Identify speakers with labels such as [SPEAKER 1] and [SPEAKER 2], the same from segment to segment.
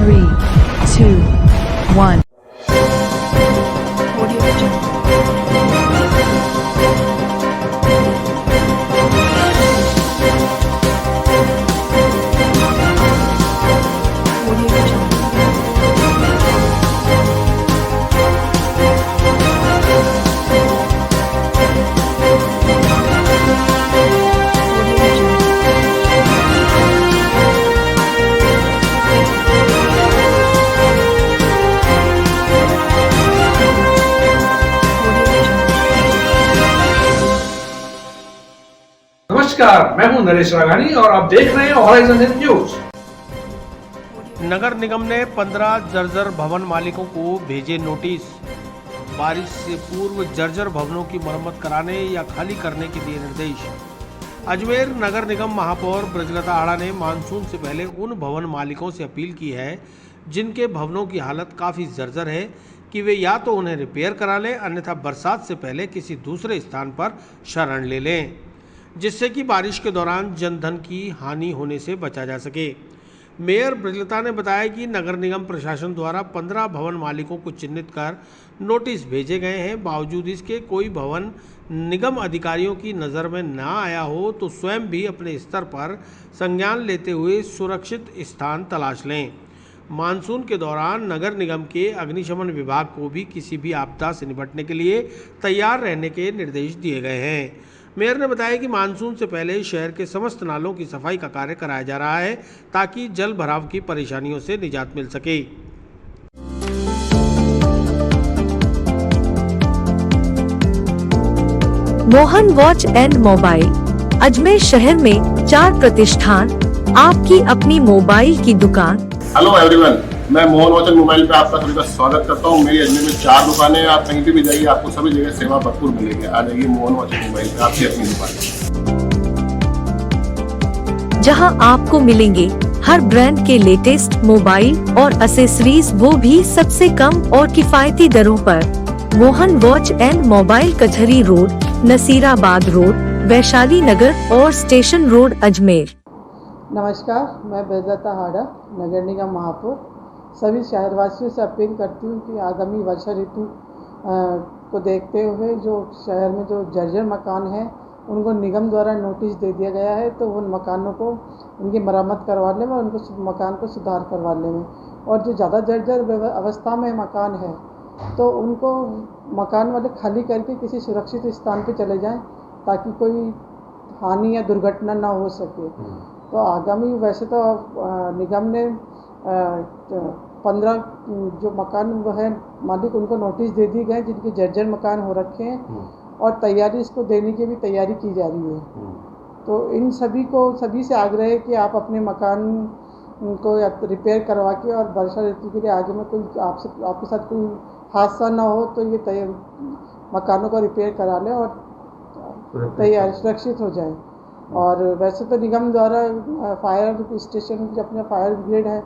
[SPEAKER 1] 3, 2, 1.
[SPEAKER 2] नमस्कार, मैं हूं नरेश राघानी और आप देख रहे हैं हॉराइजन न्यूज।
[SPEAKER 3] नगर निगम ने 15 जर्जर भवन मालिकों को भेजे नोटिस। बारिश से पूर्व जर्जर भवनों की मरम्मत कराने या खाली करने के दिए निर्देश। अजमेर नगर निगम महापौर ब्रजलता आड़ा ने मानसून से पहले उन भवन मालिकों से अपील की है जिनके भवनों की हालत काफ़ी जर्जर है कि वे या तो उन्हें रिपेयर करा लें, अन्यथा बरसात से पहले किसी दूसरे स्थान पर शरण ले लें, जिससे कि बारिश के दौरान जनधन की हानि होने से बचा जा सके। मेयर ब्रजलता ने बताया कि नगर निगम प्रशासन द्वारा 15 भवन मालिकों को चिन्हित कर नोटिस भेजे गए हैं। बावजूद इसके कोई भवन निगम अधिकारियों की नज़र में ना आया हो तो स्वयं भी अपने स्तर पर संज्ञान लेते हुए सुरक्षित स्थान तलाश लें। मानसून के दौरान नगर निगम के अग्निशमन विभाग को भी किसी भी आपदा से निपटने के लिए तैयार रहने के निर्देश दिए गए हैं। मेयर ने बताया कि मानसून से पहले शहर के समस्त नालों की सफाई का कार्य कराया जा रहा है ताकि जल भराव की परेशानियों से निजात मिल सके।
[SPEAKER 1] Mohan watch and mobile Ajmer शहर में 4 प्रतिष्ठान, आपकी अपनी मोबाइल की दुकान।
[SPEAKER 4] हेलो एवरीवन, मैं मोहन वॉच एंड मोबाइल पे आपका सभी का स्वागत करता हूँ। मेरी अजमेर में 4 दुकानें हैं। आप कहीं पे भी जाइए, आपको सभी जगह सेवा भरपूर मिलेगी। आ जाइए मोहन वॉच एंड मोबाइल पे, आपकी अपनी दुकान,
[SPEAKER 1] जहां आपको मिलेंगे हर ब्रांड के लेटेस्ट मोबाइल और एसेसरीज, वो भी सबसे कम और किफायती दरों पर। मोहन वॉच एंड मोबाइल कचहरी रोड, नसीराबाद रोड, वैशाली नगर और स्टेशन रोड, अजमेर।
[SPEAKER 5] नमस्कार, मैं ब्रजलता आड़ा, नगर निगम महापौर। सभी शहरवासियों से अपील करती हूँ कि आगामी वर्षा ऋतु को देखते हुए जो शहर में जो जर्जर मकान हैं उनको निगम द्वारा नोटिस दे दिया गया है, तो उन मकानों को उनकी मरम्मत करवाने में, उनको मकान को सुधार करवाने में, और जो ज़्यादा जर्जर अवस्था में मकान है तो उनको मकान वाले खाली करके किसी सुरक्षित स्थान पर चले जाएँ ताकि कोई हानि या दुर्घटना ना हो सके। तो आगामी, वैसे तो निगम ने 15 जो मकान वो है मालिक, उनको नोटिस दे दी गए जिनके जर्जर मकान हो रखे हैं और तैयारी इसको देने की भी तैयारी की जा रही है। तो इन सभी से आग्रह है कि आप अपने मकान को रिपेयर करवा के और वर्षा ऋतु के लिए आगे में कोई आपके साथ कोई हादसा ना हो तो ये मकानों को रिपेयर करा लें और तैयार सुरक्षित हो जाए। और वैसे तो निगम द्वारा फायर स्टेशन, जो अपना फायर ब्रिगेड है,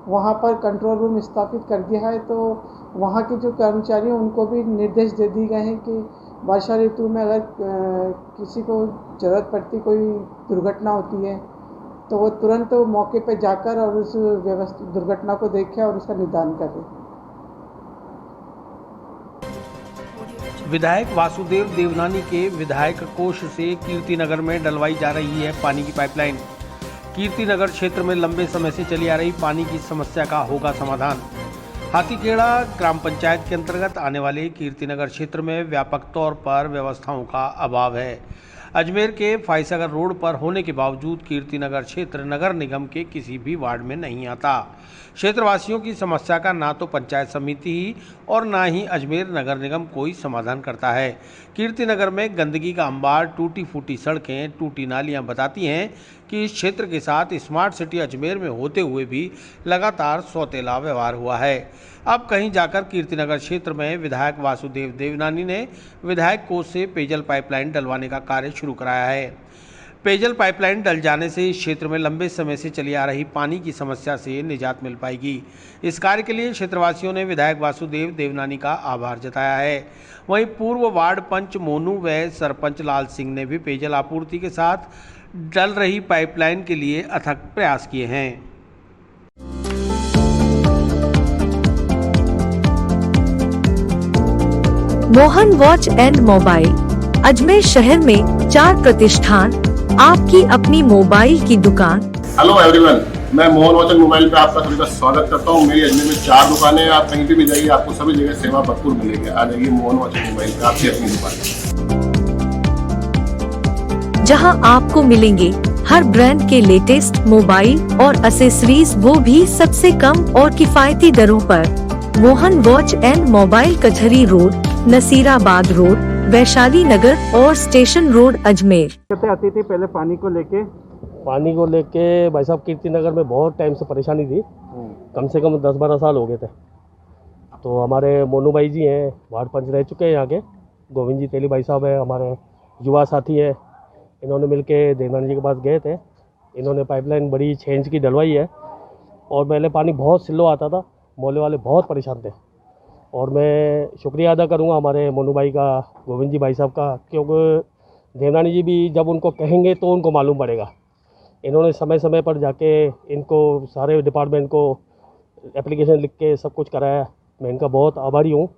[SPEAKER 5] वहाँ पर कंट्रोल रूम स्थापित कर दिया है, तो वहाँ के जो कर्मचारी हैं उनको भी निर्देश दे दिए गए हैं कि वर्षा ऋतु में अगर किसी को ज़रूरत पड़ती, कोई दुर्घटना होती है, तो वो तुरंत मौके पर जाकर और उस दुर्घटना को देखें और उसका निदान करें।
[SPEAKER 3] विधायक वासुदेव देवनानी के विधायक कोष से कीर्तिनगर में डलवाई जा रही है पानी की पाइपलाइन। कीर्तिनगर क्षेत्र में लंबे समय से चली आ रही पानी की समस्या का होगा समाधान। हाथीखेड़ा ग्राम पंचायत के अंतर्गत आने वाले कीर्तिनगर क्षेत्र में व्यापक तौर पर व्यवस्थाओं का अभाव है। अजमेर के फाइसागर रोड पर होने के बावजूद कीर्तिनगर क्षेत्र नगर निगम के किसी भी वार्ड में नहीं आता। क्षेत्रवासियों की समस्या का ना तो पंचायत समिति ही और ना ही अजमेर नगर निगम कोई समाधान करता है। कीर्तिनगर में गंदगी का अंबार, टूटी फूटी सड़कें, टूटी नालियां बताती हैं कि इस क्षेत्र के साथ स्मार्ट सिटी अजमेर में होते हुए भी लगातार सौतेला व्यवहार हुआ है। अब कहीं जाकर कीर्तिनगर क्षेत्र में विधायक वासुदेव देवनानी ने विधायक कोष से पेयजल पाइपलाइन डलवाने का कार्य शुरू कराया है। पेयजल पाइपलाइन डल जाने से इस क्षेत्र में लंबे समय से चली आ रही पानी की समस्या से निजात मिल पाएगी। इस कार्य के लिए क्षेत्रवासियों ने विधायक वासुदेव देवनानी का आभार जताया है। वहीं पूर्व वार्ड पंच मोनू व सरपंच लाल सिंह ने भी पेयजल आपूर्ति के साथ डल रही पाइपलाइन के लिए अथक प्रयास किए हैं।
[SPEAKER 1] Mohan watch and mobile Ajmer शहर में 4 प्रतिष्ठान, आपकी अपनी मोबाइल की दुकान।
[SPEAKER 4] हेलो एवरीवन, मैं मोहन वॉच एंड मोबाइल पे आपका सभी का स्वागत करता हूँ। मेरी अजमेर में 4 दुकानें हैं। आप कहीं भी जाइए, आपको सभी जगह सेवा भरपूर मिलेगी। आ जाइए मोहन वॉच एंड मोबाइल पे, आपकी अपनी दुकान,
[SPEAKER 1] जहां आपको मिलेंगे हर ब्रांड के लेटेस्ट मोबाइल और एसेसरीज, वो भी सबसे कम और किफायती दरों पर। मोहन वॉच एंड मोबाइल कचहरी रोड, नसीराबाद रोड, वैशाली नगर और स्टेशन रोड, अजमेर।
[SPEAKER 3] कहते आती थी पहले पानी को लेके भाई साहब कीर्ति नगर में बहुत टाइम से परेशानी थी। कम से कम 10-12 साल हो गए थे। तो हमारे मोनू भाई जी हैं, वार्ड पंच रह चुके हैं यहाँ के। गोविंद जी तेली भाई साहब है, हमारे युवा साथी है। इन्होंने मिलके देवनानी जी के पास गए थे। इन्होंने पाइपलाइन बड़ी चेंज की डलवाई है। और पहले पानी बहुत स्लो आता था, मोहल्ले वाले बहुत परेशान थे। और मैं शुक्रिया अदा करूँगा हमारे मोनू भाई का, गोविंद जी भाई साहब का, क्योंकि देवनानी जी भी जब उनको कहेंगे तो उनको मालूम पड़ेगा। इन्होंने समय समय पर जाके इनको सारे डिपार्टमेंट को एप्लीकेशन लिख के सब कुछ कराया। मैं इनका बहुत आभारी हूँ।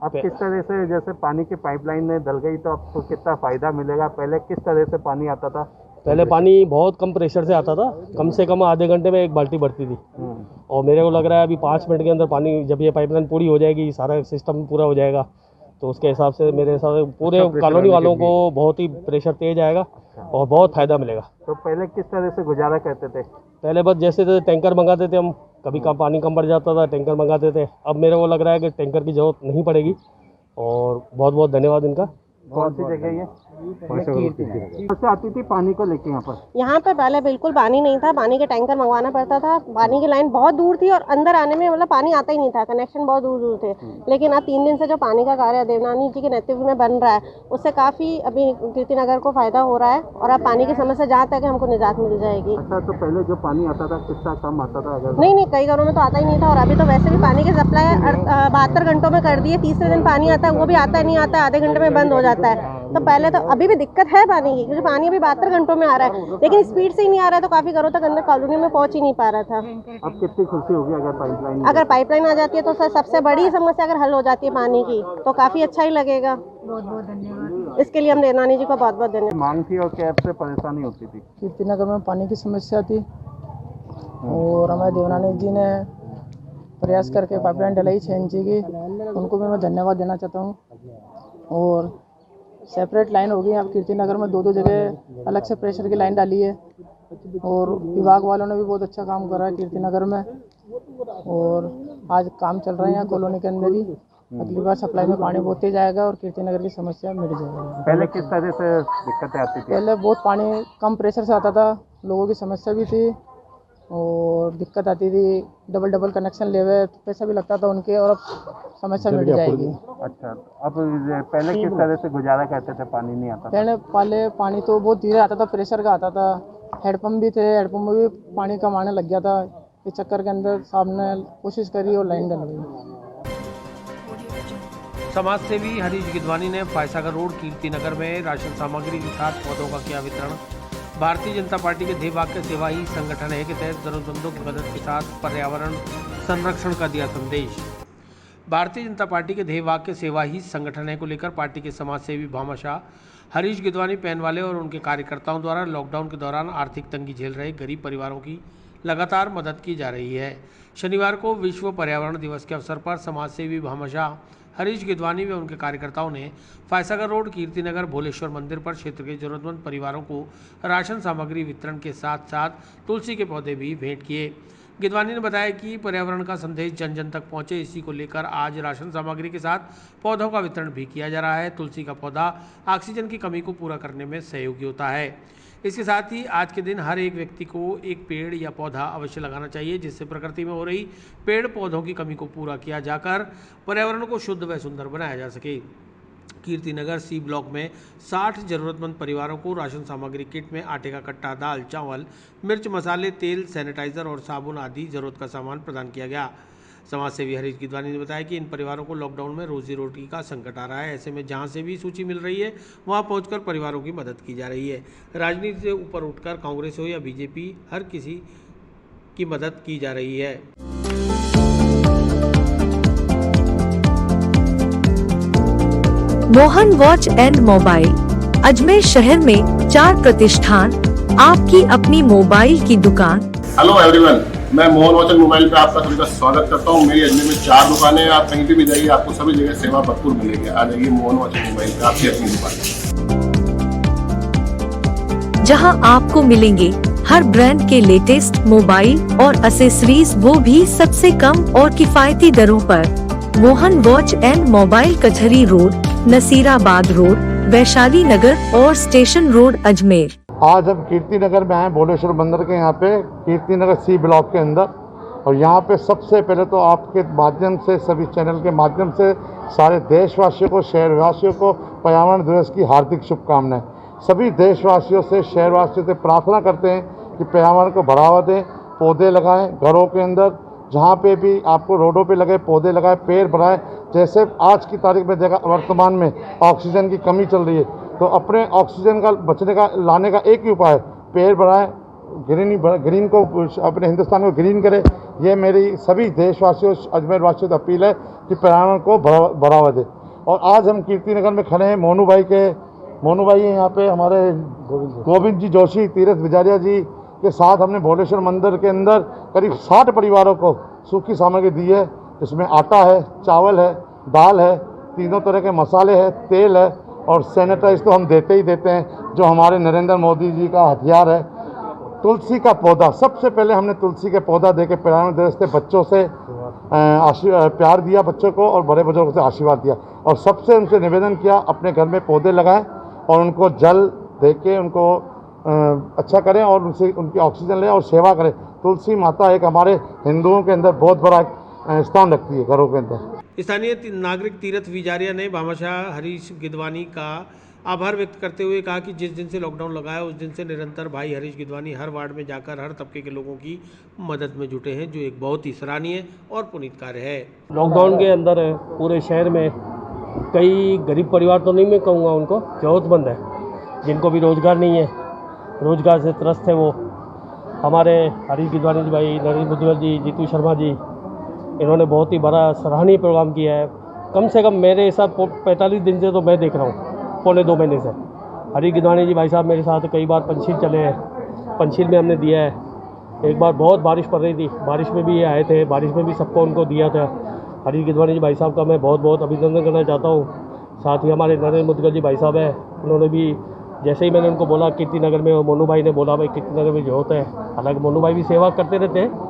[SPEAKER 6] अब किस तरह से, जैसे पानी की पाइपलाइन में डल गई तो आपको कितना फ़ायदा मिलेगा? पहले किस तरह से पानी आता था?
[SPEAKER 3] पहले पानी बहुत कम प्रेशर से आता था, कम से कम आधे घंटे में 1 बाल्टी भरती थी। और मेरे को लग रहा है अभी 5 मिनट के अंदर पानी, जब ये पाइपलाइन पूरी हो जाएगी, सारा सिस्टम पूरा हो जाएगा, तो उसके हिसाब से मेरे हिसाब से पूरे कॉलोनी वालों को बहुत ही प्रेशर तेज आएगा और बहुत फ़ायदा मिलेगा।
[SPEAKER 6] तो पहले किस तरह से गुजारा करते थे?
[SPEAKER 3] पहले बस जैसे थे टैंकर मंगाते थे हम, कभी कम पानी कम बढ़ जाता था, टैंकर मंगाते थे। अब मेरे को लग रहा है कि टैंकर की ज़रूरत नहीं पड़ेगी। और बहुत बहुत धन्यवाद इनका।
[SPEAKER 6] कौन सी जगह ये? कैसे आती थी पानी को लेके यहाँ पर?
[SPEAKER 7] यहाँ पर पहले बिल्कुल पानी नहीं था, पानी के टैंकर मंगवाना पड़ता था। पानी की लाइन बहुत दूर थी और अंदर आने में मतलब पानी आता ही नहीं था, कनेक्शन बहुत दूर दूर थे। लेकिन अब 3 दिन से जो पानी का कार्य देवनानी जी के नेतृत्व में बन रहा है, उससे काफ़ी अभी कीर्ति नगर को फ़ायदा हो रहा है। और अब पानी की समस्या जहाँ तक है हमको निजात मिल जाएगी।
[SPEAKER 6] अच्छा, तो पहले जो पानी आता था कितना कम आता था? अगर
[SPEAKER 7] नहीं, कई घरों में तो आता ही नहीं था। और अभी तो वैसे भी पानी की सप्लाई 72 घंटों में कर दी है। तीसरे दिन पानी आता है, वो भी आता नहीं आता, आधे घंटे में बंद हो जाता है। तो पहले तो अभी भी दिक्कत है पानी की, क्योंकि पानी अभी 72 घंटों में आ रहा है, लेकिन स्पीड से ही नहीं आ रहा है। तो काफ़ी घरों तक अंदर कॉलोनी में पहुंच ही नहीं पा रहा था।
[SPEAKER 6] अब कितनी खुशी होगी अगर पाइपलाइन
[SPEAKER 7] आ जाती है तो सर सबसे बड़ी समस्या अगर हल हो जाती है पानी की, तो काफ़ी अच्छा ही लगेगा। बहुत बहुत धन्यवाद। इसके लिए हम देवनानी जी को बहुत बहुत धन्यवाद।
[SPEAKER 6] मांग थी और कैब से परेशानी होती थी?
[SPEAKER 5] कीर्ति नगर में पानी की समस्या थी और हमारे देवनानी जी ने प्रयास करके पाइपलाइन डलाई 6 इंची की, उनको भी मैं धन्यवाद देना चाहता हूँ। और सेपरेट लाइन हो गई। अब कीर्ति नगर में 2 जगह अलग से प्रेशर की लाइन डाली है। और विभाग वालों ने भी बहुत अच्छा काम करा है कीर्ति नगर में। और आज काम चल रहा है यहाँ कॉलोनी के अंदर ही। अगली बार सप्लाई में पानी बहुत तेज आएगा और कीर्ति नगर की समस्या मिट जाएगी।
[SPEAKER 6] पहले किस तरह से दिक्कतें आती थी?
[SPEAKER 5] पहले बहुत पानी कम प्रेशर से आता था, लोगों की समस्या भी थी और दिक्कत आती थी। डबल कनेक्शन ले हुए, पैसा भी लगता था उनके, और अब समस्या मिट जाएगी।
[SPEAKER 6] अच्छा, अब पहले किस तरह से गुजारा करते थे? पानी नहीं आता?
[SPEAKER 5] पहले पानी तो बहुत धीरे आता था, प्रेशर का आता था। हेडपम्प भी थे, हेडपम्प में भी पानी कम आने लग गया था। इस चक्कर के अंदर साहब ने कोशिश करी और लाइन डलवाई।
[SPEAKER 3] समाज सेवी हरीश गिदवानी ने फायसागर रोड कीर्ति नगर में राशन सामग्री के साथ पौधों का किया वितरण। भारतीय जनता पार्टी के ध्येय वाक्य सेवा ही संगठन है के तहत जरूरतमंदों की मदद के साथ पर्यावरण संरक्षण का दिया संदेश। भारतीय जनता पार्टी के ध्येय वाक्य सेवा ही संगठन है को लेकर पार्टी के समाज सेवी भामाशाह हरीश गिदवानी पैनवाले और उनके कार्यकर्ताओं द्वारा लॉकडाउन के दौरान आर्थिक तंगी झेल रहे गरीब परिवारों की लगातार मदद की जा रही है। शनिवार को विश्व पर्यावरण दिवस के अवसर पर समाज सेवी भामाशाह हरीश गिदवानी व उनके कार्यकर्ताओं ने फायसागर रोड कीर्ति नगर भोलेश्वर मंदिर पर क्षेत्र के जरूरतमंद परिवारों को राशन सामग्री वितरण के साथ साथ तुलसी के पौधे भी भेंट किए। गिदवानी ने बताया कि पर्यावरण का संदेश जन जन तक पहुंचे, इसी को लेकर आज राशन सामग्री के साथ पौधों का वितरण भी किया जा रहा है। तुलसी का पौधा ऑक्सीजन की कमी को पूरा करने में सहयोगी होता है। इसके साथ ही आज के दिन हर एक व्यक्ति को एक पेड़ या पौधा अवश्य लगाना चाहिए, जिससे प्रकृति में हो रही पेड़ पौधों की कमी को पूरा किया जाकर पर्यावरण को शुद्ध व सुंदर बनाया जा सके। कीर्ति नगर सी ब्लॉक में 60 जरूरतमंद परिवारों को राशन सामग्री किट में आटे का कट्टा, दाल, चावल, मिर्च मसाले, तेल, सैनिटाइजर और साबुन आदि जरूरत का सामान प्रदान किया गया। समाज सेवी हरीश गिदवानी ने बताया कि इन परिवारों को लॉकडाउन में रोजी रोटी का संकट आ रहा है। ऐसे में जहां से भी सूची मिल रही है वहां पहुंचकर परिवारों की मदद की जा रही है। राजनीति से ऊपर उठकर कांग्रेस हो या बीजेपी, हर किसी की मदद की जा रही है।
[SPEAKER 1] Mohan watch and mobile Ajmer शहर में 4 प्रतिष्ठान, आपकी अपनी मोबाइल की दुकान।
[SPEAKER 4] हेलो एवरीवन, मैं मोहन वॉच एंड मोबाइल पे आपका सभी का स्वागत करता हूँ। मेरी अजमेर में 4 दुकानें हैं। आप कहीं भी जाइए, आपको सभी जगह सेवा भरपूर मिलेगी। आ जाइए मोहन वॉच एंड मोबाइल पे, आपकी अपनी दुकान,
[SPEAKER 1] जहां आपको मिलेंगे हर ब्रांड के लेटेस्ट मोबाइल और एसेसरीज, वो भी सबसे कम और किफायती दरों पर। मोहन वॉच एंड मोबाइल कचहरी रोड, नसीराबाद रोड, वैशाली नगर और स्टेशन रोड, अजमेर।
[SPEAKER 8] आज हम कीर्ति नगर में आए, भोलेश्वर मंदिर के यहाँ पे, कीर्ति नगर सी ब्लॉक के अंदर। और यहाँ पे सबसे पहले तो आपके माध्यम से, सभी चैनल के माध्यम से सारे देशवासियों को, शहरवासियों को पर्यावरण दिवस की हार्दिक शुभकामनाएं। सभी देशवासियों से, शहरवासियों से प्रार्थना करते हैं कि पर्यावरण को बढ़ावा दें, पौधे लगाएं घरों के अंदर, जहाँ पे भी आपको रोडों पे लगे पौधे लगाएं, पेड़ बढ़ाएं। जैसे आज की तारीख में देखा, वर्तमान में ऑक्सीजन की कमी चल रही है, तो अपने ऑक्सीजन का बचने का, लाने का एक ही उपाय है, पेड़ बढ़ाएं, ग्रीन को, अपने हिंदुस्तान को ग्रीन करें। ये मेरी सभी देशवासियों, अजमेर वासियों से अपील है कि पर्यावरण को बढ़ावा दें। और आज हम कीर्ति नगर में खड़े हैं, मोनू भाई हैं यहाँ पे, हमारे गोविंद जी जोशी, तीरथ विजारिया जी के साथ हमने भोलेश्वर मंदिर के अंदर करीब 60 परिवारों को सूखी सामग्री दी है। इसमें आटा है, चावल है, दाल है, तीनों तरह के मसाले हैं, तेल है और सैनिटाइज तो हम देते ही देते हैं, जो हमारे नरेंद्र मोदी जी का हथियार है। तुलसी का पौधा, सबसे पहले हमने तुलसी के पौधा दे के पर्यावरण दिवस से बच्चों से प्यार दिया, बच्चों को, और बड़े बुजुर्गों से आशीर्वाद दिया। और सबसे उनसे निवेदन किया, अपने घर में पौधे लगाएं और उनको जल दे के उनको अच्छा करें और उनसे उनकी ऑक्सीजन लें और सेवा करें। तुलसी माता एक हमारे हिंदुओं के अंदर बहुत बड़ा स्थान रखती है घरों के अंदर।
[SPEAKER 3] स्थानीय नागरिक तीरथ विजारिया ने भामाशाह हरीश गिदवानी का आभार व्यक्त करते हुए कहा कि जिस दिन से लॉकडाउन लगा है, उस दिन से निरंतर भाई हरीश गिदवानी हर वार्ड में जाकर हर तबके के लोगों की मदद में जुटे हैं, जो एक बहुत ही सराहनीय और पुनीत कार्य है।
[SPEAKER 9] लॉकडाउन के अंदर पूरे शहर में कई गरीब परिवार, तो नहीं मैं कहूँगा उनको, जरूरतमंद है, जिनको भी रोज़गार नहीं है, रोज़गार से त्रस्त है, वो हमारे हरीश गिदवानी जी भाई, नरेंद्र मुद्गल जी, जीतू शर्मा जी, इन्होंने बहुत ही बड़ा सराहनीय प्रोग्राम किया है। कम से कम मेरे हिसाब 45 दिन से तो मैं देख रहा हूँ, पौने 2 महीने से। हरीश गिदवानी जी भाई साहब मेरे साथ कई बार पंचशील चले हैं, पंचशील में हमने दिया है। एक बार बहुत बारिश पड़ रही थी, बारिश में भी ये आए थे, बारिश में भी सबको उनको दिया था। हरीश गिदवानी जी भाई साहब का मैं बहुत बहुत अभिनंदन करना चाहता हूँ। साथ ही हमारे नरेंद्र मुद्गल जी भाई साहब हैं, उन्होंने भी, जैसे ही मैंने उनको बोला कीर्ति नगर में, और मोनू भाई ने बोला भाई कीर्ति नगर में जरूरत है, हालांकि मोनू भाई भी सेवा करते रहते हैं,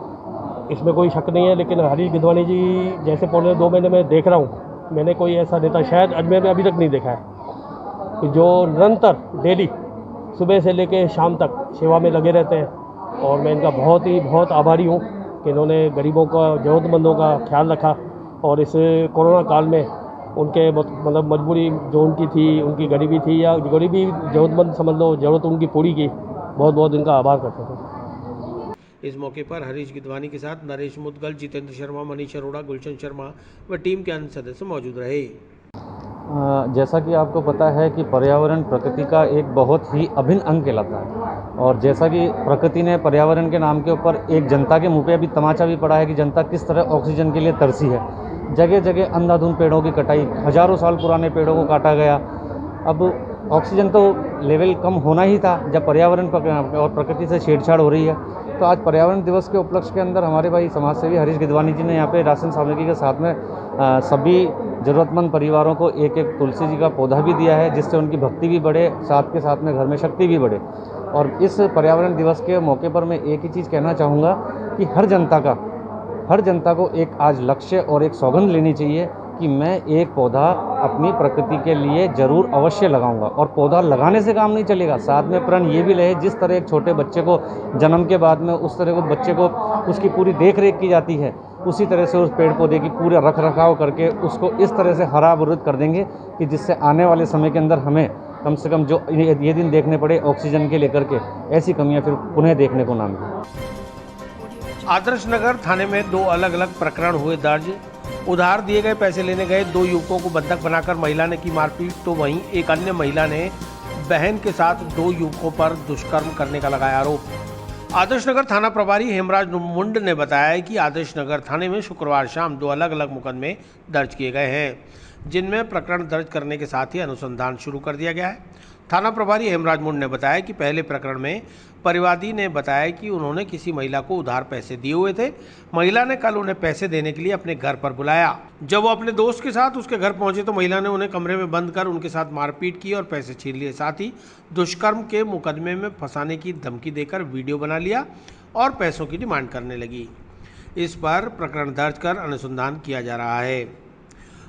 [SPEAKER 9] इसमें कोई शक नहीं है, लेकिन हरीश गिदवानी जी जैसे पौने 2 महीने में देख रहा हूँ, मैंने कोई ऐसा नेता शायद अजमेर में अभी तक नहीं देखा है कि जो निरंतर डेली सुबह से लेकर शाम तक सेवा में लगे रहते हैं। और मैं इनका बहुत आभारी हूँ कि इन्होंने गरीबों का, जरूरतमंदों का ख्याल रखा। और इस कोरोना काल में उनके मतलब मजबूरी जो उनकी थी, उनकी गरीबी थी, या गरीबी जरूरतमंद समझ लो, जरूरत उनकी पूरी की, बहुत इनका आभार करते हैं।
[SPEAKER 3] इस मौके पर हरीश गिदवानी के साथ नरेश मुद्गल, जितेंद्र शर्मा, मनीष अरोड़ा, गुलशन शर्मा व टीम के अन्य सदस्य मौजूद रहे।
[SPEAKER 10] जैसा कि आपको पता है कि पर्यावरण प्रकृति का एक बहुत ही अभिन्न अंग कहलाता है, और जैसा कि प्रकृति ने पर्यावरण के नाम के ऊपर एक जनता के मुंह पे अभी तमाचा भी पड़ा है कि जनता किस तरह ऑक्सीजन के लिए तरसी है। जगह जगह अंधाधुंध पेड़ों की कटाई, हजारों साल पुराने पेड़ों को काटा गया। अब ऑक्सीजन तो लेवल कम होना ही था जब पर्यावरण और प्रकृति से छेड़छाड़ हो रही है। तो आज पर्यावरण दिवस के उपलक्ष्य के अंदर हमारे भाई समाजसेवी हरीश गिदवानी जी ने यहाँ पे राशन सामग्री के साथ में सभी ज़रूरतमंद परिवारों को एक तुलसी जी का पौधा भी दिया है, जिससे उनकी भक्ति भी बढ़े, साथ के साथ में घर में शक्ति भी बढ़े। और इस पर्यावरण दिवस के मौके पर मैं एक ही चीज़ कहना चाहूँगा कि हर जनता को एक आज लक्ष्य और एक सौगंध लेनी चाहिए कि मैं एक पौधा अपनी प्रकृति के लिए ज़रूर अवश्य लगाऊंगा। और पौधा लगाने से काम नहीं चलेगा, साथ में प्रण ये भी रहे, जिस तरह एक छोटे बच्चे को जन्म के बाद में उस तरह को बच्चे को उसकी पूरी देख रेख की जाती है, उसी तरह से उस पेड़ पौधे की पूरा रख रखाव करके उसको इस तरह से हरा भरा कर देंगे कि जिससे आने वाले समय के अंदर हमें कम से कम जो ये दिन देखने पड़े ऑक्सीजन के लेकर के, ऐसी कमियाँ फिर पुनः देखने को ना मिले।
[SPEAKER 3] आदर्श नगर थाने में 2 अलग अलग प्रकरण हुए दर्ज। उधार दिए गए पैसे लेने गए 2 युवकों को बंधक बनाकर महिला ने की मारपीट, तो वहीं एक अन्य महिला ने बहन के साथ 2 युवकों पर दुष्कर्म करने का लगाया आरोप। आदर्श नगर थाना प्रभारी हेमराज मुंड ने बताया कि आदर्श नगर थाने में शुक्रवार शाम 2 अलग-अलग मुकदमे दर्ज किए गए हैं, जिनमें प्रकरण दर्ज करने के साथ ही अनुसंधान शुरू कर दिया गया है। थाना प्रभारी हेमराज मुंड ने बताया कि पहले प्रकरण में परिवादी ने बताया कि उन्होंने किसी महिला को उधार पैसे दिए हुए थे। महिला ने कल उन्हें पैसे देने के लिए अपने घर पर बुलाया। जब वो अपने दोस्त के साथ उसके घर पहुंचे तो महिला ने उन्हें कमरे में बंद कर उनके साथ मारपीट की और पैसे छीन लिए। साथ ही दुष्कर्म के मुकदमे में फंसाने की धमकी देकर वीडियो बना लिया और पैसों की डिमांड करने लगी। इस पर प्रकरण दर्ज कर अनुसंधान किया जा रहा है।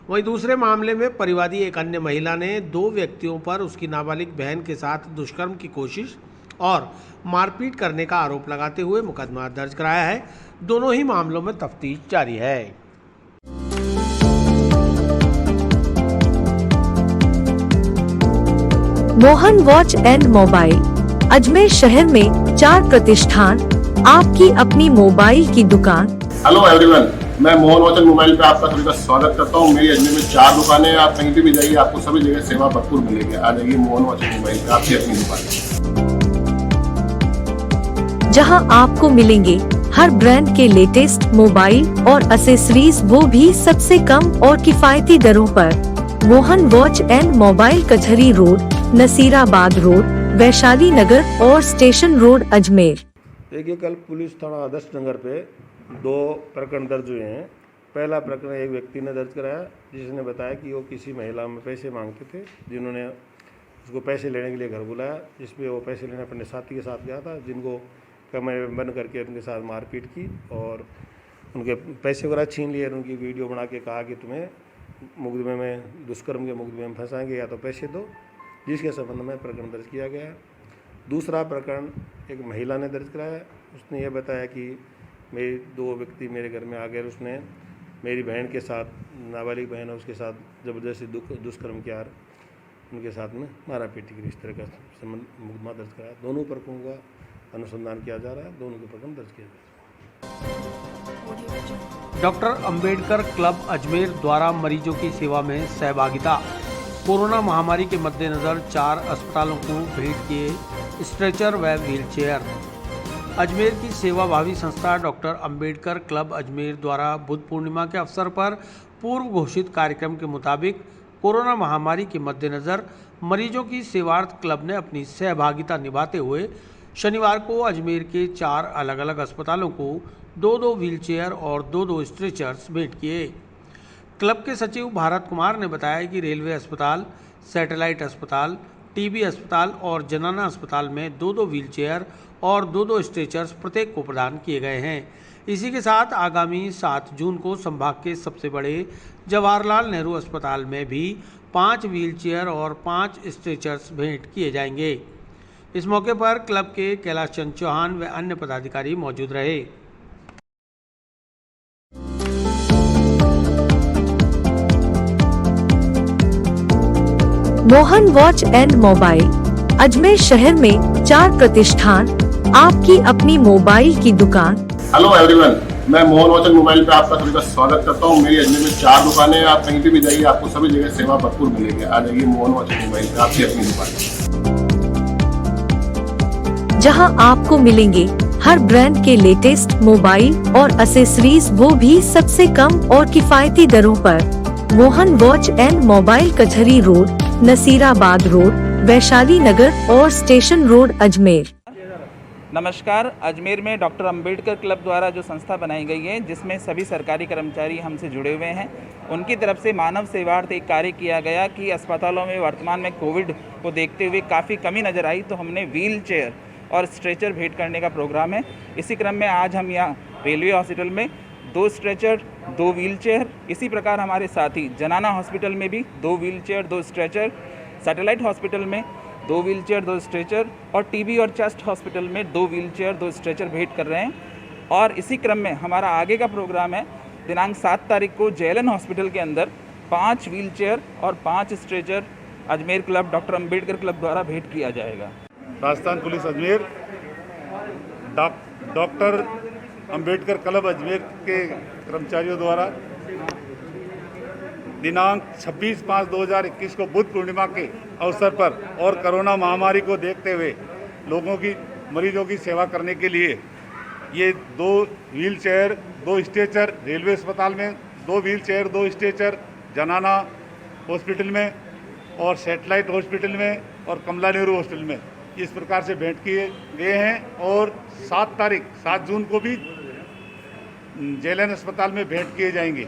[SPEAKER 3] वहीं दूसरे मामले में परिवादी एक अन्य महिला ने 2 व्यक्तियों पर उसकी नाबालिग बहन के साथ दुष्कर्म की कोशिश और मारपीट करने का आरोप लगाते हुए मुकदमा दर्ज कराया है। दोनों ही मामलों में तफ्तीश जारी है।
[SPEAKER 1] Mohan watch and mobile Ajmer शहर में 4 प्रतिष्ठान, आपकी अपनी मोबाइल की दुकान।
[SPEAKER 4] हेलो एवरीवन, मैं मोहन वॉच एंड मोबाइल पे आपका सभी का स्वागत करता हूँ। मेरी अजमेर में 4 दुकानें हैं। आप कहीं भी जाइए, आपको सभी जगह सेवा भरपूर मिलेगी। आ जाइए मोहन वॉच एंड मोबाइल पे, आपकी अपनी दुकान,
[SPEAKER 1] जहां आपको मिलेंगे हर ब्रांड के लेटेस्ट मोबाइल और एसेसरीज, वो भी सबसे कम और किफायती दरों पर। मोहन वॉच एंड मोबाइल, कचहरी रोड, नसीराबाद रोड, वैशाली नगर और स्टेशन रोड, अजमेर।
[SPEAKER 11] देखिए, कल पुलिस थाना आदर्श नगर पे 2 प्रकरण दर्ज हुए हैं। पहला प्रकरण एक व्यक्ति ने दर्ज कराया जिसने बताया कि वो किसी महिला में पैसे मांगते थे, जिन्होंने उसको पैसे लेने के लिए घर बुलाया, जिसमें वो पैसे लेने अपने साथी के साथ गया था, जिनको कमरे में बंद करके उनके साथ मारपीट की और उनके पैसे वगैरह छीन लिए। उनकी वीडियो बना के कहा कि तुम्हें मुकदमे में, दुष्कर्म के मुकदमे में फंसाएंगे, या तो पैसे दो, जिसके संबंध में प्रकरण दर्ज किया गया है। दूसरा प्रकरण एक महिला ने दर्ज कराया। उसने ये बताया कि मेरी 2 व्यक्ति मेरे घर में आ गए, उसने मेरी बहन के साथ, नाबालिग बहन है, उसके साथ ज़बरदस्ती दुष्कर्म किया, उनके साथ में मारा पीटी की, इस तरह का मुकदमा दर्ज कराया। दोनों प्रकरणों का अनुसंधान किया जा रहा है, दोनों के प्रकरण दर्ज किया जा रहा है।
[SPEAKER 3] डॉक्टर अंबेडकर क्लब अजमेर द्वारा मरीजों की सेवा में सहभागिता। कोरोना महामारी के मद्देनजर 4 अस्पतालों को भेंट किए स्ट्रेचर व व्हीलचेयर। अजमेर की सेवाभावी संस्था डॉक्टर अंबेडकर क्लब अजमेर द्वारा बुद्ध पूर्णिमा के अवसर पर पूर्व घोषित कार्यक्रम के मुताबिक कोरोना महामारी के मद्देनजर मरीजों की सेवार्थ क्लब ने अपनी सहभागिता निभाते हुए शनिवार को अजमेर के 4 अलग-अलग अस्पतालों को 2-2 व्हीलचेयर और 2-2 स्ट्रेचर्स भेंट किए। क्लब के सचिव भारत कुमार ने बताया कि रेलवे अस्पताल, सैटेलाइट अस्पताल, टीबी अस्पताल और जनाना अस्पताल में 2-2 व्हीलचेयर और 2-2 स्ट्रेचर्स प्रत्येक को प्रदान किए गए हैं। इसी के साथ आगामी 7 जून को संभाग के सबसे बड़े जवाहरलाल नेहरू अस्पताल में भी 5 व्हीलचेयर और 5 स्ट्रेचर्स भेंट किए जाएंगे। इस मौके पर क्लब के कैलाश चंद चौहान व अन्य पदाधिकारी मौजूद रहे।
[SPEAKER 1] Mohan watch and mobile Ajmer शहर में 4 प्रतिष्ठान, आपकी अपनी मोबाइल की दुकान।
[SPEAKER 4] हेलो एवरीवन, मैं मोहन वॉच एंड मोबाइल पे आपका सभी का स्वागत करता हूँ। मेरी अजमेर में 4 दुकानें हैं। आप कहीं भी जाइए, आपको सभी जगह सेवा भरपूर मिलेगी। आ जाइए मोहन वॉच एंड मोबाइल पे, आपकी अपनी दुकान,
[SPEAKER 1] जहां आपको मिलेंगे हर ब्रांड के लेटेस्ट मोबाइल और एसेसरीज, वो भी सबसे कम और किफायती दरों पर। मोहन वॉच एंड मोबाइल, कचहरी रोड, नसीराबाद रोड, वैशाली नगर और स्टेशन रोड, अजमेर।
[SPEAKER 12] नमस्कार। अजमेर में डॉक्टर अंबेडकर क्लब द्वारा जो संस्था बनाई गई है, जिसमें सभी सरकारी कर्मचारी हमसे जुड़े हुए हैं, उनकी तरफ से मानव सेवार्थ एक कार्य किया गया कि अस्पतालों में वर्तमान में कोविड को देखते हुए काफ़ी कमी नज़र आई, तो हमने व्हील चेयर और स्ट्रेचर भेंट करने का प्रोग्राम है। इसी क्रम में आज हम यहाँ रेलवे हॉस्पिटल में 2 स्ट्रेचर 2 व्हील चेयर, इसी प्रकार हमारे साथी जनाना हॉस्पिटल में भी 2 wheel chair 2 stretcher, satellite hospital में 2 व्हील चेयर 2 स्ट्रेचर और टीबी और चेस्ट हॉस्पिटल में 2 व्हील चेयर 2 स्ट्रेचर भेंट कर रहे हैं। और इसी क्रम में हमारा आगे का प्रोग्राम है, दिनांक 7 तारीख को जेएलएन हॉस्पिटल के अंदर 5 व्हील चेयर और 5 stretcher Ajmer club, doctor Ambedkar club द्वारा भेंट किया जाएगा।
[SPEAKER 13] Rajasthan police Ajmer, doctor Ambedkar club Ajmer के कर्मचारियों द्वारा दिनांक 26/5/2021 को बुद्ध पूर्णिमा के अवसर पर और कोरोना महामारी को देखते हुए लोगों की मरीजों की सेवा करने के लिए ये 2 व्हील चेयर 2 स्ट्रेचर रेलवे अस्पताल में, 2 व्हील चेयर 2 स्ट्रेचर जनाना हॉस्पिटल में और सैटेलाइट हॉस्पिटल में और कमला नेहरू हॉस्पिटल में इस प्रकार से भेंट किए गए हैं। और 7 जून को भी जेएलएन अस्पताल में भेंट किए जाएंगे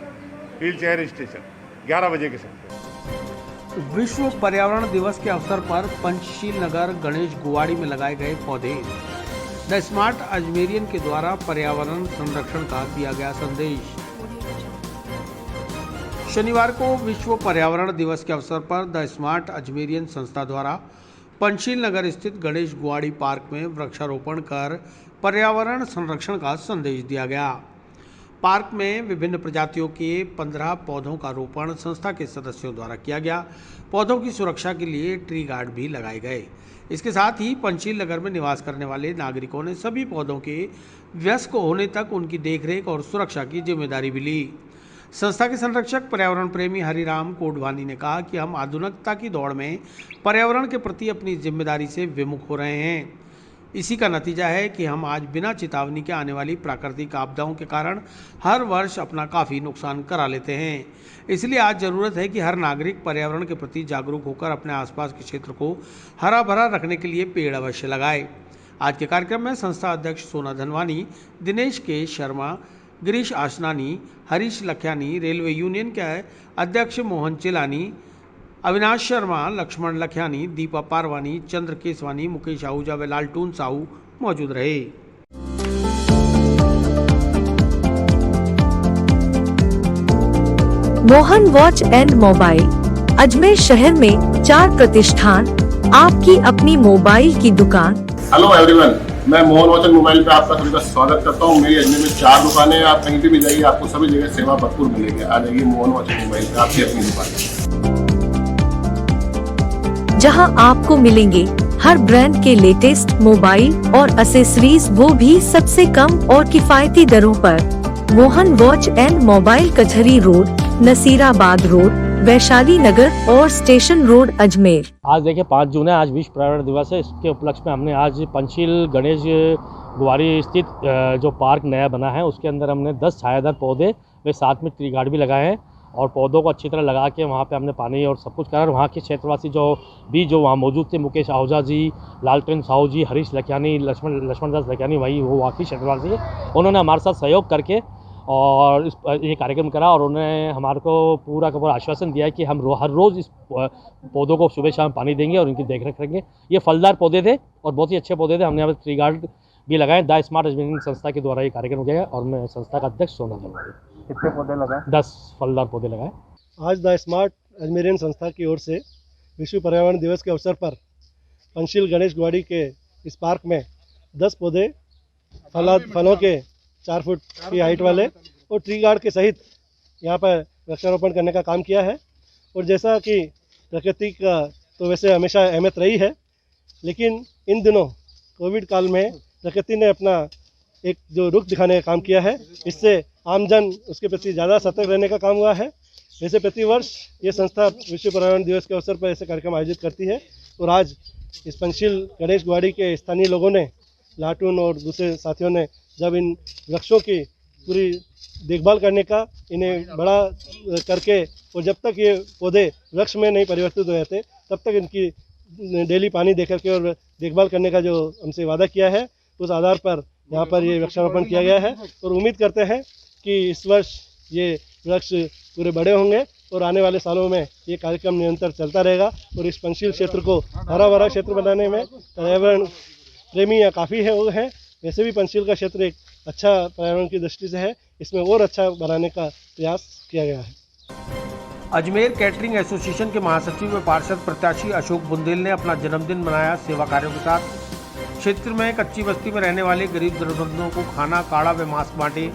[SPEAKER 13] व्हील चेयर स्ट्रेचर 11 बजे के समय।
[SPEAKER 3] विश्व पर्यावरण दिवस के अवसर पर पंचशील नगर गणेश गुवाड़ी में लगाए गए पौधे। द स्मार्ट अजमेरियन के द्वारा पर्यावरण संरक्षण का दिया गया संदेश। शनिवार को विश्व पर्यावरण दिवस के अवसर पर द स्मार्ट अजमेरियन संस्था द्वारा पंचशील नगर स्थित गणेश गुवाड़ी पार्क में वृक्षारोपण कर पर्यावरण संरक्षण का संदेश दिया गया। पार्क में विभिन्न प्रजातियों के 15 पौधों का रोपण संस्था के सदस्यों द्वारा किया गया। पौधों की सुरक्षा के लिए ट्री गार्ड भी लगाए गए। इसके साथ ही पंचशील नगर में निवास करने वाले नागरिकों ने सभी पौधों के वयस्क होने तक उनकी देखरेख और सुरक्षा की जिम्मेदारी भी ली। संस्था के संरक्षक पर्यावरण प्रेमी हरिराम कोडवानी ने कहा कि हम आधुनिकता की दौड़ में पर्यावरण के प्रति अपनी जिम्मेदारी से विमुख हो रहे हैं। इसी का नतीजा है कि हम आज बिना चेतावनी के आने वाली प्राकृतिक आपदाओं के कारण हर वर्ष अपना काफ़ी नुकसान करा लेते हैं। इसलिए आज ज़रूरत है कि हर नागरिक पर्यावरण के प्रति जागरूक होकर अपने आसपास के क्षेत्र को हरा भरा रखने के लिए पेड़ अवश्य लगाए। आज के कार्यक्रम में संस्था अध्यक्ष सोना धनवानी, दिनेश के शर्मा, गिरीश आसनानी, हरीश लखियानी, रेलवे यूनियन के अध्यक्ष मोहन चिलानी, अविनाश शर्मा, लक्ष्मण लखियानी, दीपा पारवानी, चंद्र केसवानी, मुकेश आहूजा व लालटून साहू मौजूद रहे।
[SPEAKER 1] Mohan watch and mobile Ajmer शहर में 4 प्रतिष्ठान, आपकी अपनी मोबाइल की दुकान।
[SPEAKER 4] हेलो एवरीवन, मैं मोहन वॉच एंड मोबाइल पे आपका सभी का स्वागत करता हूँ। मेरी अजमेर में 4 दुकानें हैं। आप कहीं भी जाइए आपको सभी जगह सेवा भरपूर मिलेगी। आ जाइए मोहन वॉच एंड मोबाइल पे, आपकी अपनी दुकान,
[SPEAKER 1] जहां आपको मिलेंगे हर ब्रांड के लेटेस्ट मोबाइल और एसेसरीज, वो भी सबसे कम और किफायती दरों पर। मोहन वॉच एंड मोबाइल कचहरी रोड, नसीराबाद रोड, वैशाली नगर और स्टेशन रोड अजमेर।
[SPEAKER 9] आज देखिए 5 जून है, आज विश्व पर्यावरण दिवस है। इसके उपलक्ष्य में हमने आज पंचशील गणेश गुवाड़ी स्थित जो पार्क नया बना है उसके अंदर हमने 10 छायादार पौधे व साथ में ट्री गार्ड भी लगाए हैं और पौधों को अच्छी तरह लगा के वहाँ पे हमने पानी और सब कुछ करा। वहाँ के क्षेत्रवासी जो वहाँ मौजूद थे, मुकेश आहूजा जी, लालटेन साहू जी, हरीश लखियानी, लक्ष्मण दास लखियानी, वही वो वहाँ के क्षेत्रवासी है। उन्होंने हमारे साथ सहयोग करके और ये कार्यक्रम करा और उन्होंने हमारे को पूरा का पूरा आश्वासन दिया है कि हम हर रोज़ इस पौधों को सुबह शाम पानी देंगे और इनकी देखरेख करेंगे। ये फलदार पौधे थे और बहुत ही अच्छे पौधे थे। हमने यहाँ पर ट्री गार्ड भी लगाए। द स्मार्ट अजमेरियन संस्था के द्वारा ये कार्यक्रम किया गया और मैं संस्था का अध्यक्ष सोना धनवानी।
[SPEAKER 6] कितने पौधे लगाए?
[SPEAKER 9] 10 फलदार पौधे लगाए।
[SPEAKER 14] आज द स्मार्ट अजमेरियन संस्था की ओर से विश्व पर्यावरण दिवस के अवसर पर पंचशील गणेश गुवाड़ी के इस पार्क में 10 पौधे फलों के 4 फुट की हाइट वाले और ट्री गार्ड के सहित यहाँ पर वृक्षारोपण करने का काम किया है। और जैसा कि प्रकृति का तो वैसे हमेशा अहमियत रही है, लेकिन इन दिनों कोविड काल में प्रकृति ने अपना एक जो रुख दिखाने का काम किया है, इससे आमजन उसके प्रति ज़्यादा सतर्क रहने का काम हुआ है। वैसे प्रतिवर्ष ये संस्था विश्व पर्यावरण दिवस के अवसर पर ऐसे कार्यक्रम आयोजित करती है और आज इस पंचशील गणेश गुवाड़ी के स्थानीय लोगों ने, लाटून और दूसरे साथियों ने जब इन वृक्षों की पूरी देखभाल करने का, इन्हें बड़ा करके और जब तक ये पौधे वृक्ष में नहीं परिवर्तित हो जाते तब तक इनकी डेली पानी दे करके और देखभाल करने का जो हमसे वादा किया है, उस आधार पर यहाँ पर ये वृक्षारोपण किया गया है। और उम्मीद करते हैं कि इस वर्ष ये वृक्ष पूरे बड़े होंगे और आने वाले सालों में ये कार्यक्रम निरंतर चलता रहेगा और इस पंचशील क्षेत्र को हरा भरा क्षेत्र बनाने में पर्यावरण प्रेमी या काफ़ी है वो हैं। वैसे भी पंचशील का क्षेत्र एक अच्छा पर्यावरण की दृष्टि से है, इसमें और अच्छा बनाने का प्रयास किया गया है।
[SPEAKER 3] अजमेर कैटरिंग एसोसिएशन के महासचिव व पार्षद प्रत्याशी अशोक बुंदेल ने अपना जन्मदिन मनाया सेवा कार्यों के साथ। क्षेत्र में कच्ची बस्ती में रहने वाले गरीब जरूरतमंदों को खाना, काढ़ा व मास्क बांटे।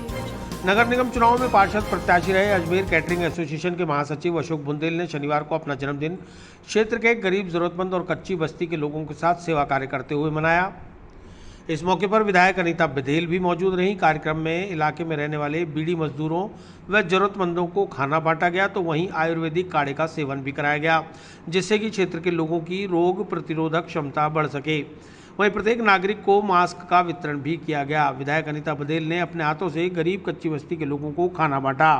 [SPEAKER 3] नगर निगम चुनाव में पार्षद प्रत्याशी रहे अजमेर कैटरिंग एसोसिएशन के महासचिव अशोक बुंदेल ने शनिवार को अपना जन्मदिन क्षेत्र के गरीब जरूरतमंद और कच्ची बस्ती के लोगों के साथ सेवा कार्य करते हुए मनाया। इस मौके पर विधायक अनीता बधेल भी मौजूद रहीं। कार्यक्रम में इलाके में रहने वाले बीड़ी मजदूरों व जरूरतमंदों को खाना बांटा गया तो वहीं आयुर्वेदिक काढ़े का सेवन भी कराया गया, जिससे कि क्षेत्र के लोगों की रोग प्रतिरोधक क्षमता बढ़ सके। वहीं प्रत्येक नागरिक को मास्क का वितरण भी किया गया। विधायक अनीता बदेल ने अपने हाथों से गरीब कच्ची बस्ती के लोगों को खाना बांटा।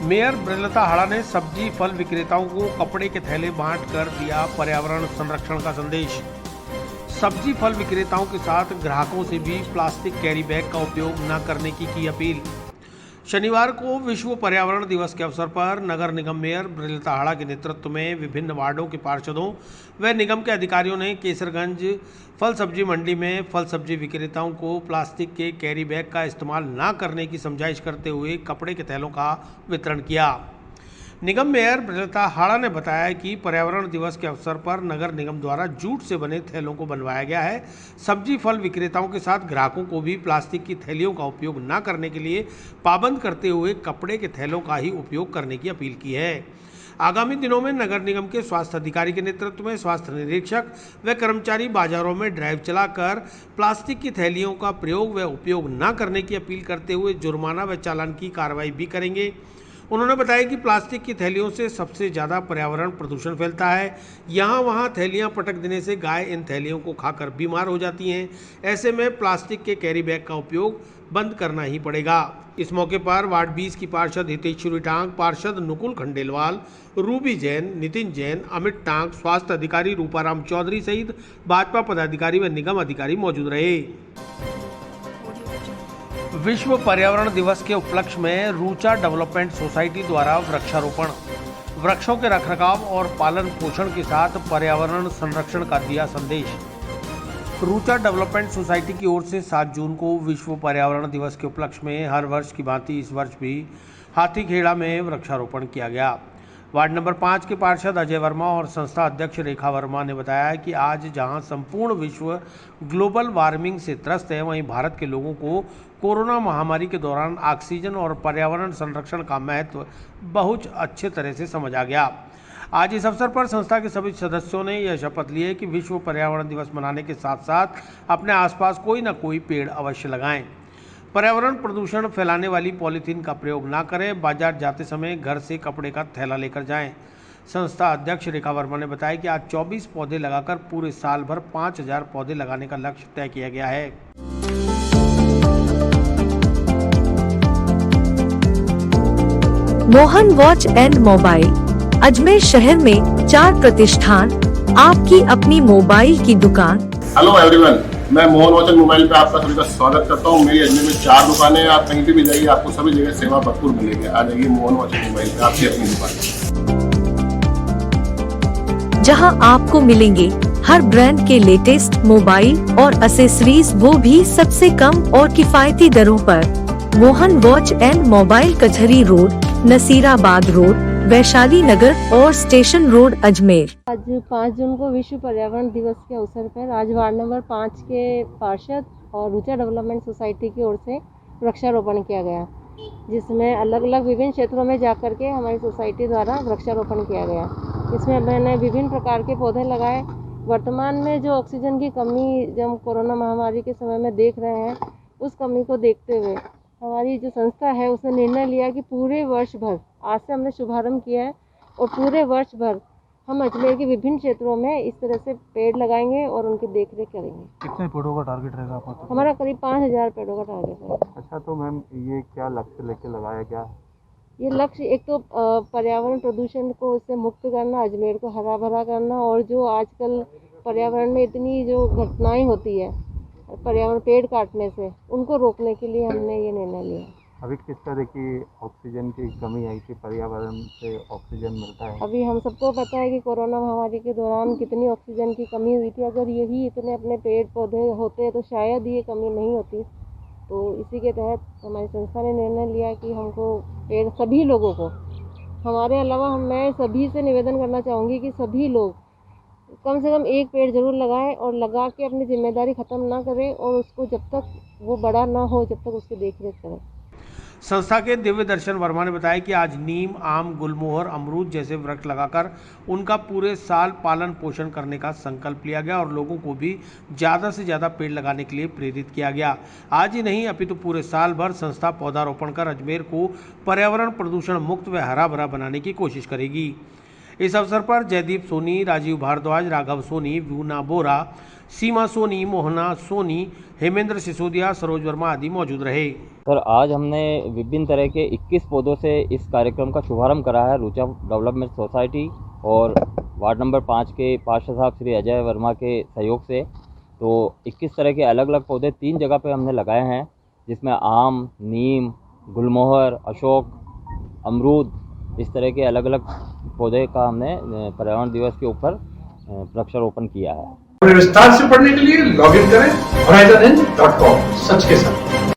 [SPEAKER 3] मेयर ब्रजलता हाड़ा ने सब्जी फल विक्रेताओं को कपड़े के थैले बांटकर दिया पर्यावरण संरक्षण का संदेश। सब्जी फल विक्रेताओं के साथ ग्राहकों से भी प्लास्टिक कैरी बैग का उपयोग न करने की अपील। शनिवार को विश्व पर्यावरण दिवस के अवसर पर नगर निगम मेयर ब्रजलता हाड़ा के नेतृत्व में विभिन्न वार्डों के पार्षदों व निगम के अधिकारियों ने केसरगंज फल सब्जी मंडी में फल सब्जी विक्रेताओं को प्लास्टिक के कैरी बैग का इस्तेमाल न करने की समझाइश करते हुए कपड़े के थैलों का वितरण किया। निगम मेयर ब्रजलता हाड़ा ने बताया कि पर्यावरण दिवस के अवसर पर नगर निगम द्वारा जूट से बने थैलों को बनवाया गया है। सब्जी फल विक्रेताओं के साथ ग्राहकों को भी प्लास्टिक की थैलियों का उपयोग न करने के लिए पाबंद करते हुए कपड़े के थैलों का ही उपयोग करने की अपील की है। आगामी दिनों में नगर निगम के स्वास्थ्य अधिकारी के नेतृत्व में स्वास्थ्य निरीक्षक व कर्मचारी बाजारों में ड्राइव चलाकर प्लास्टिक की थैलियों का प्रयोग व उपयोग न करने की अपील करते हुए जुर्माना व चालान की कार्रवाई भी करेंगे। उन्होंने बताया कि प्लास्टिक की थैलियों से सबसे ज़्यादा पर्यावरण प्रदूषण फैलता है। यहाँ वहाँ थैलियाँ पटक देने से गाय इन थैलियों को खाकर बीमार हो जाती हैं। ऐसे में प्लास्टिक के कैरी बैग का उपयोग बंद करना ही पड़ेगा। इस मौके पर वार्ड 20 की पार्षद हितेश्वरी टांग, पार्षद नुकुल खंडेलवाल, रूबी जैन, नितिन जैन, अमित टांग, स्वास्थ्य अधिकारी रूपाराम चौधरी सहित भाजपा पदाधिकारी व निगम अधिकारी मौजूद रहे। विश्व पर्यावरण दिवस के उपलक्ष्य में रूचा डेवलपमेंट सोसाइटी द्वारा वृक्षारोपण, वृक्षों के रखरखाव और पालन पोषण के साथ पर्यावरण संरक्षण का दिया संदेश। रूचा डेवलपमेंट सोसाइटी की ओर से 7 जून को विश्व पर्यावरण दिवस के उपलक्ष्य में हर वर्ष की भांति इस वर्ष भी हाथीखेड़ा में वृक्षारोपण किया गया। वार्ड नंबर 5 के पार्षद अजय वर्मा और संस्था अध्यक्ष रेखा वर्मा ने बताया कि आज जहां संपूर्ण विश्व ग्लोबल वार्मिंग से त्रस्त है, वहीं भारत के लोगों को कोरोना महामारी के दौरान ऑक्सीजन और पर्यावरण संरक्षण का महत्व बहुत अच्छे तरह से समझ आ गया। आज इस अवसर पर संस्था के सभी सदस्यों ने यह शपथ ली है कि विश्व पर्यावरण दिवस मनाने के साथ साथ अपने आसपास कोई न कोई पेड़ अवश्य लगाएं। पर्यावरण प्रदूषण फैलाने वाली पॉलीथीन का प्रयोग ना करें। बाजार जाते समय घर से कपड़े का थैला लेकर जाएं। संस्था अध्यक्ष रेखा वर्मा ने बताया कि आज 24 पौधे लगाकर पूरे साल भर 5000 पौधे लगाने का लक्ष्य तय किया गया है।
[SPEAKER 1] Mohan watch and mobile Ajmer शहर में 4 प्रतिष्ठान, आपकी अपनी मोबाइल की दुकान।
[SPEAKER 4] हेलो एवरीवन, मैं मोहन वॉच एंड मोबाइल पे आपका सभी का स्वागत करता हूँ। मेरी अजमेर में 4 दुकानें हैं। आप कहीं पे भी जाइए, आपको सभी जगह सेवा भरपूर मिलेगी। आ जाइए मोहन वॉच एंड मोबाइल पे, आपकी अपनी दुकान,
[SPEAKER 1] जहां आपको मिलेंगे हर ब्रांड के लेटेस्ट मोबाइल और एसेसरीज, वो भी सबसे कम और किफायती दरों पर। मोहन वॉच एंड मोबाइल, कचहरी रोड, नसीराबाद रोड, वैशाली नगर और स्टेशन रोड, अजमेर।
[SPEAKER 7] आज 5 जून को विश्व पर्यावरण दिवस के अवसर पर आज वार्ड नंबर 5 के पार्षद और रूचा डेवलपमेंट सोसाइटी की ओर से वृक्षारोपण किया गया, जिसमें अलग अलग विभिन्न क्षेत्रों में जाकर के हमारी सोसाइटी द्वारा वृक्षारोपण किया गया। इसमें मैंने विभिन्न प्रकार के पौधे लगाए। वर्तमान में जो ऑक्सीजन की कमी जब कोरोना महामारी के समय में देख रहे हैं, उस कमी को देखते हुए हमारी जो संस्था है उसने निर्णय लिया कि पूरे वर्ष भर, आज से हमने शुभारंभ किया है और पूरे वर्ष भर हम अजमेर के विभिन्न क्षेत्रों में इस तरह से पेड़ लगाएंगे और उनकी देखरेख करेंगे।
[SPEAKER 6] कितने पेड़ों का टारगेट रहेगा आपका?
[SPEAKER 7] हमारा करीब 5000 पेड़ों का टारगेट है।
[SPEAKER 6] अच्छा, तो मैम ये क्या लक्ष्य लेके लगाया गया?
[SPEAKER 7] ये लक्ष्य एक तो पर्यावरण प्रदूषण को उससे मुक्त करना, अजमेर को हरा भरा करना, और जो आजकल पर्यावरण में इतनी जो घटनाएं होती है पर्यावरण पेड़ काटने से, उनको रोकने के लिए हमने ये निर्णय लिया।
[SPEAKER 6] अभी किस तरह की ऑक्सीजन की कमी आई थी? पर्यावरण से ऑक्सीजन मिलता है?
[SPEAKER 7] अभी हम सबको पता है कि कोरोना महामारी के दौरान कितनी ऑक्सीजन की कमी हुई थी। अगर यही इतने अपने पेड़ पौधे होते तो शायद ये कमी नहीं होती। तो इसी के तहत हमारी संस्था ने निर्णय लिया कि हमको पेड़, सभी लोगों को, हमारे अलावा मैं सभी से निवेदन करना चाहूँगी कि सभी लोग कम से कम एक पेड़ जरूर लगाएं और लगा के अपनी जिम्मेदारी ख़त्म ना करें, और उसको जब तक वो बड़ा ना हो जब तक उसकी देखरेख करें।
[SPEAKER 3] संस्था के दिव्य दर्शन वर्मा ने बताया कि आज नीम, आम, गुलमोहर, अमरूद जैसे वृक्ष लगाकर उनका पूरे साल पालन पोषण करने का संकल्प लिया गया और लोगों को भी ज़्यादा से ज़्यादा पेड़ लगाने के लिए प्रेरित किया गया। आज ही नहीं अपितु पूरे साल भर संस्था पौधारोपण कर अजमेर को पर्यावरण प्रदूषण मुक्त व हरा भरा बनाने की कोशिश करेगी। इस अवसर पर जयदीप सोनी, राजीव भारद्वाज, राघव सोनी, वीना बोरा, सीमा सोनी, मोहना सोनी, हेमेंद्र सिसोदिया, सरोज वर्मा आदि मौजूद रहे।
[SPEAKER 15] सर, आज हमने विभिन्न तरह के 21 पौधों से इस कार्यक्रम का शुभारंभ करा है रुचा डेवलपमेंट सोसाइटी और वार्ड नंबर 5 के पार्षद साहब श्री अजय वर्मा के सहयोग से। तो 21 तरह के अलग अलग पौधे 3 जगह पे हमने लगाए हैं, जिसमें आम, नीम, गुलमोहर, अशोक, अमरूद, इस तरह के अलग अलग पौधे का हमने पर्यावरण दिवस के ऊपर वृक्षारोपण किया है।
[SPEAKER 2] विस्तार से पढ़ने के लिए लॉग इन करें horizonhind.com। सच के साथ।